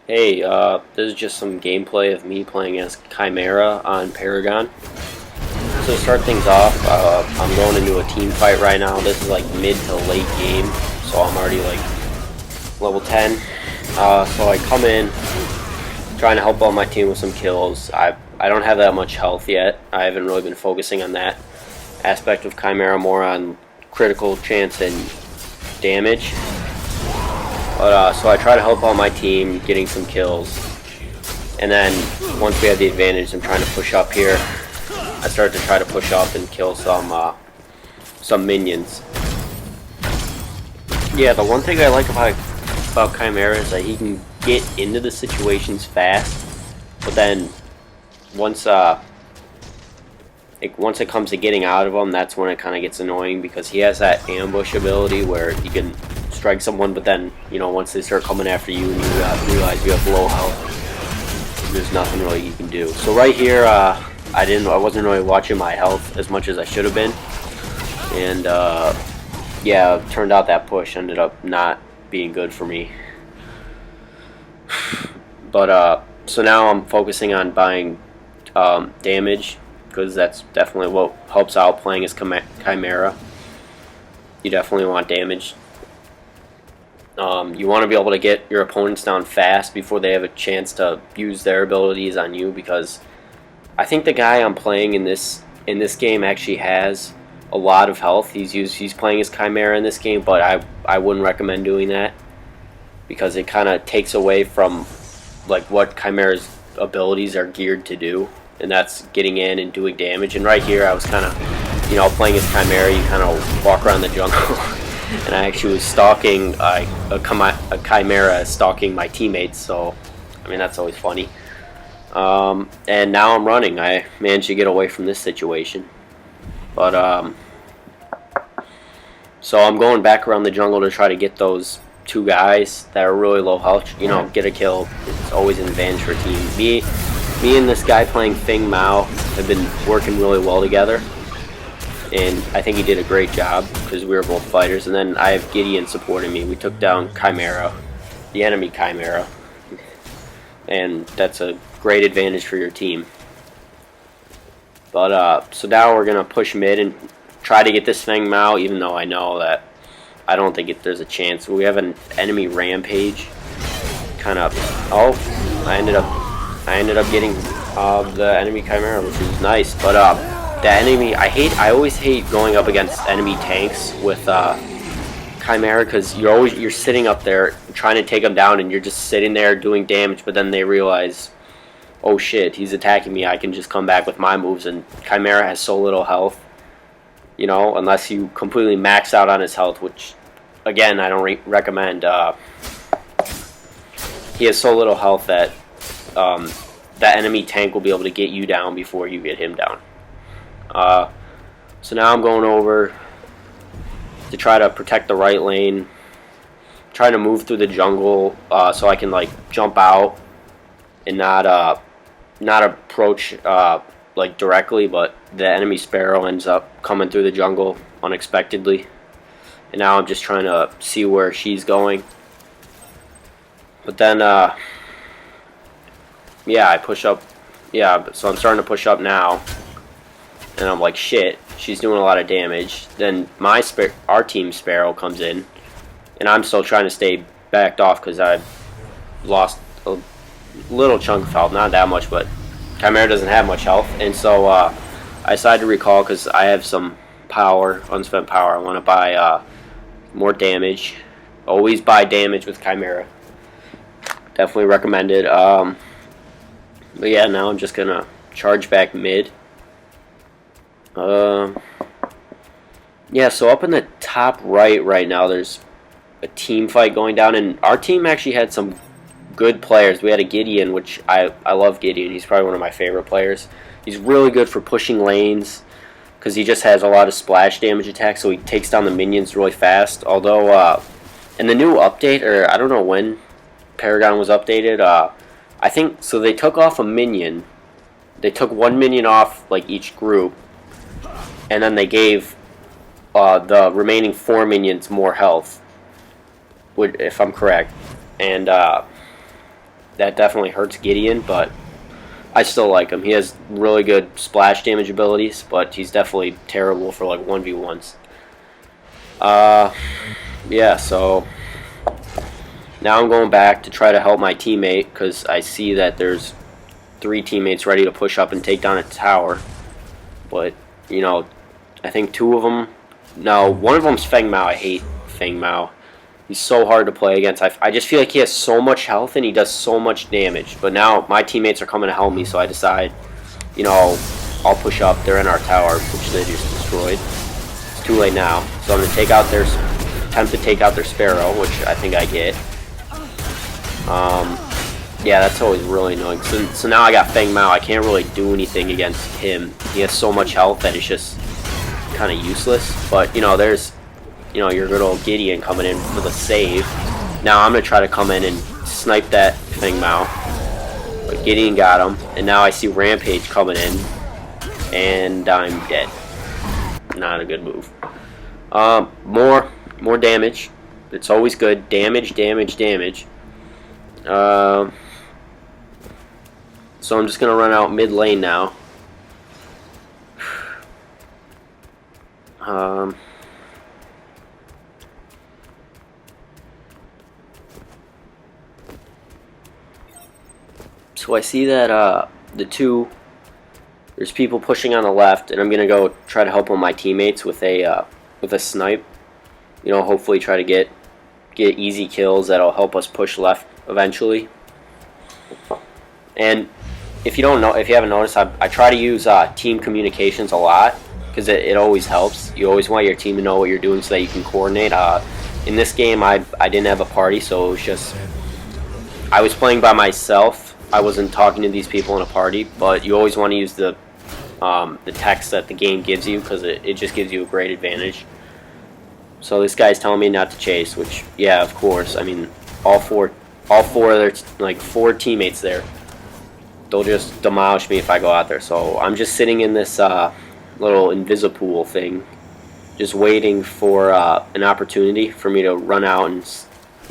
Hey, this is just some gameplay of me playing as Khaimera on Paragon. So to start things off, I'm going into a team fight right now. This is like mid to late game, so I'm already like level 10. So I come in, trying to help out my team with some kills. I don't have that much health yet. I haven't really been focusing on that aspect of Khaimera, more on critical chance and damage. But so I try to help out my team, getting some kills. And then once we have the advantage, I'm trying to push up here. I start to try to push up and kill some minions. Yeah, the one thing I like about Khaimera is that he can get into the situations fast, but then once once it comes to getting out of them, that's when it kind of gets annoying, because he has that ambush ability where you can strike someone, but then once they start coming after you and you realize you have low health, there's nothing really you can do. So right here, I wasn't really watching my health as much as I should have been, and yeah, it turned out that push ended up not being good for me. But so now I'm focusing on buying damage, because that's definitely what helps out playing as Khaimera. You definitely want damage. You want to be able to get your opponents down fast before they have a chance to use their abilities on you, because I think the guy I'm playing in this game actually has a lot of health. He's playing as Khaimera in this game, but I wouldn't recommend doing that, because it kind of takes away from like what Khaimera's abilities are geared to do, and that's getting in and doing damage. And right here I was kind of playing as Khaimera, you kind of walk around the jungle and I actually was stalking a Khaimera stalking my teammates, so I mean that's always funny. And now I'm running. I managed to get away from this situation, but so I'm going back around the jungle to try to get those two guys that are really low health. Get a kill. It's always an advantage for a team. Me and this guy playing Feng Mao have been working really well together, and I think he did a great job because we were both fighters. And then I have Gideon supporting me. We took down Khaimera, the enemy Khaimera, and that's a great advantage for your team. But so now we're gonna push mid and try to get this Feng Mao, even though I know that I don't think there's a chance. We have an enemy rampage. Kind of. Oh, I ended up getting the enemy Khaimera, which is nice. But the enemy, I always hate going up against enemy tanks with Khaimera, because you're sitting up there trying to take them down, and you're just sitting there doing damage. But then they realize, oh shit, he's attacking me. I can just come back with my moves, and Khaimera has so little health. Unless you completely max out on his health, which, again, I don't recommend. He has so little health that that enemy tank will be able to get you down before you get him down. So now I'm going over to try to protect the right lane, trying to move through the jungle so I can like jump out and not approach like directly, but the enemy Sparrow ends up coming through the jungle unexpectedly, and now I'm just trying to see where she's going. But then yeah, I push up. Yeah, so I'm starting to push up now, and I'm like, shit, she's doing a lot of damage. Then our team Sparrow comes in, and I'm still trying to stay backed off because I've lost a little chunk of health, not that much, but Khaimera doesn't have much health, and so I decided to recall because I have some power, unspent power. I want to buy more damage. Always buy damage with Khaimera. Definitely recommended. But yeah, now I'm just gonna charge back mid. Yeah, so up in the top right now, there's a team fight going down, and our team actually had some good players. We had a Gideon, which I love Gideon. He's probably one of my favorite players. He's really good for pushing lanes because he just has a lot of splash damage attacks, so he takes down the minions really fast. Although in the new update, or I don't know when Paragon was updated, I think so they took off a minion. They took one minion off like each group, and then they gave the remaining 4 minions more health, if I'm correct. And that definitely hurts Gideon, but I still like him. He has really good splash damage abilities, but he's definitely terrible for like 1v1s. Yeah, so now I'm going back to try to help my teammate because I see that there's 3 teammates ready to push up and take down a tower. But, you know, I think 2 of them... No, one of them's Feng Mao. I hate Feng Mao. He's so hard to play against. I just feel like he has so much health and he does so much damage. But now my teammates are coming to help me, so I decide, you know, I'll push up. They're in our tower, which they just destroyed. It's too late now. So I'm going to attempt to take out their Sparrow, which I think I get. Yeah, that's always really annoying. So now I got Feng Mao. I can't really do anything against him. He has so much health that it's just kind of useless. But, you know, there's, you know, your good old Gideon coming in for the save. Now I'm going to try to come in and snipe that Feng Mao. But Gideon got him. And now I see Rampage coming in. And I'm dead. Not a good move. More damage. It's always good. Damage, damage, damage. So I'm just going to run out mid lane now. So I see that there's people pushing on the left, and I'm going to go try to help one of my teammates with a snipe. You know, hopefully try to get easy kills that'll help us push left eventually. And if you haven't noticed, I try to use team communications a lot because it always helps. You always want your team to know what you're doing so that you can coordinate. In this game, I didn't have a party, so it was just I was playing by myself. I wasn't talking to these people in a party, but you always want to use the text that the game gives you because it just gives you a great advantage. So this guy's telling me not to chase, which, yeah, of course. I mean, all four of their, like, 4 teammates there, they'll just demolish me if I go out there. So I'm just sitting in this little invisipool thing, just waiting for an opportunity for me to run out and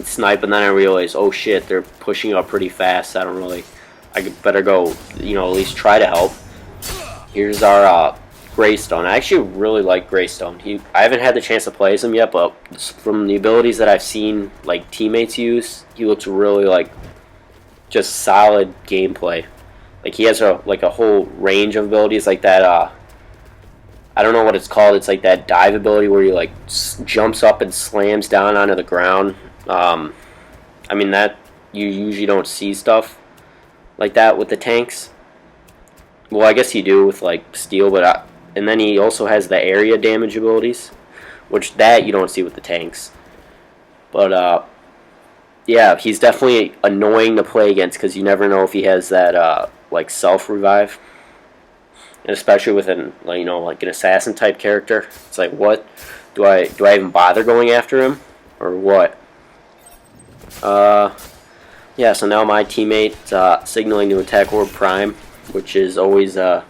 snipe. And then I realize, oh shit, they're pushing up pretty fast. I better go, you know, at least try to help. Here's our Greystone. I actually really like Greystone. I haven't had the chance to play as him yet, but from the abilities that I've seen like teammates use, he looks really like just solid gameplay. Like he has a whole range of abilities like that. I don't know what it's called. It's like that dive ability where he like jumps up and slams down onto the ground. I mean that you usually don't see stuff like that with the tanks. Well, I guess you do with like steel, but and then he also has the area damage abilities, which that you don't see with the tanks. But yeah, he's definitely annoying to play against because you never know if he has that like self revive, and especially with an like an assassin type character, it's like, what do I even bother going after him or what? Yeah. So now my teammate signaling to attack Orb Prime, which is always a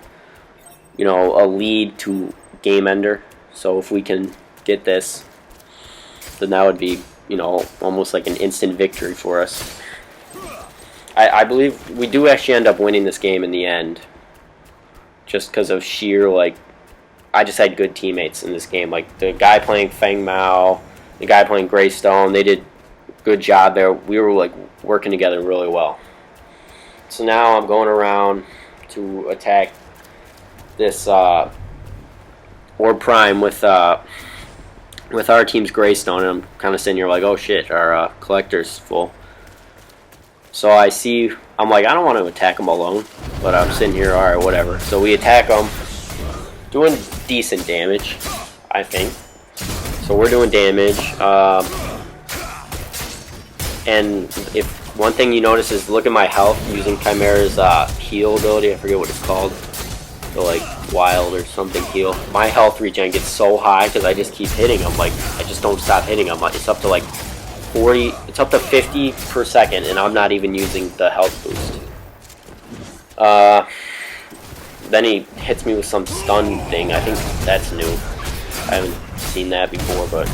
lead to game ender. So if we can get this, then that would be, almost like an instant victory for us. I believe we do actually end up winning this game in the end, just because of sheer, I just had good teammates in this game. Like, the guy playing Feng Mao, the guy playing Greystone, they did a good job there. We were, working together really well. So now I'm going around to attack this Orb Prime with our team's Greystone, and I'm kind of sitting here like, oh shit, our collector's full. So I'm like, I don't want to attack him alone, but I'm sitting here, alright, whatever. So we attack him, doing decent damage, I think. So we're doing damage, and if one thing you notice is look at my health using Khaimera's heal ability. I forget what it's called. The wild or something heal. My health regen gets so high because I just keep hitting them. I just don't stop hitting them. It's up to 40. It's up to 50 per second, and I'm not even using the health boost. Then he hits me with some stun thing. I think that's new. I haven't seen that before, but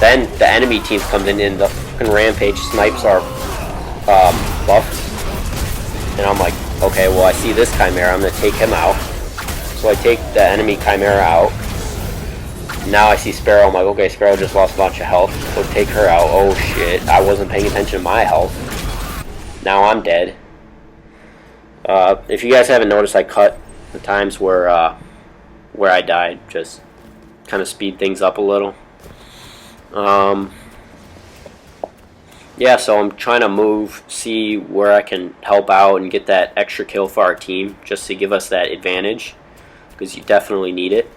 then the enemy team comes in and the fucking Rampage snipes our okay, well I see this Khaimera, I'm going to take him out. So I take the enemy Khaimera out. Now I see Sparrow, I'm like, okay, Sparrow just lost a bunch of health, so take her out. Oh shit, I wasn't paying attention to my health. Now I'm dead. If you guys haven't noticed, I cut the times where I died, just kind of speed things up a little. Yeah, so I'm trying to move, see where I can help out and get that extra kill for our team, just to give us that advantage, because you definitely need it.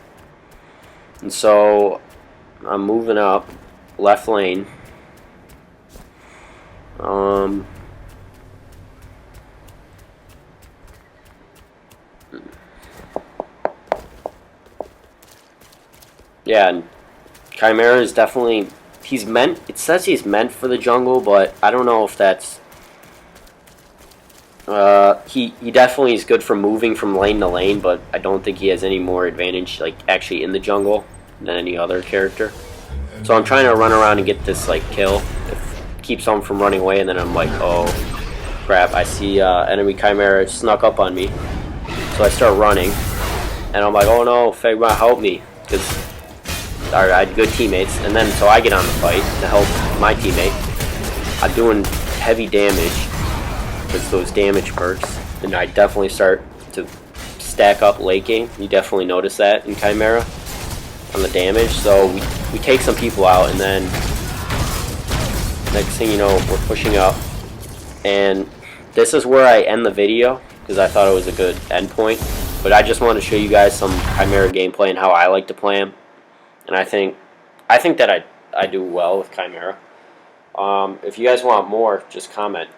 And so I'm moving up left lane. Yeah, and Khaimera is definitely, it says he's meant for the jungle, but I don't know if that's, he definitely is good for moving from lane to lane, but I don't think he has any more advantage, like, actually in the jungle than any other character. So I'm trying to run around and get this, like, kill. It keeps someone from running away, and then I'm like, oh, crap, I see enemy Khaimera snuck up on me. So I start running, and I'm like, oh no, Figma, help me, because I had good teammates, and then so I get on the fight to help my teammate. I'm doing heavy damage with those damage perks, and I definitely start to stack up late game. You definitely notice that in Khaimera on the damage. So we take some people out, and then next thing you know, we're pushing up, and this is where I end the video because I thought it was a good end point. But I just want to show you guys some Khaimera gameplay and how I like to play him. And I think that I do well with Khaimera. If you guys want more, just comment.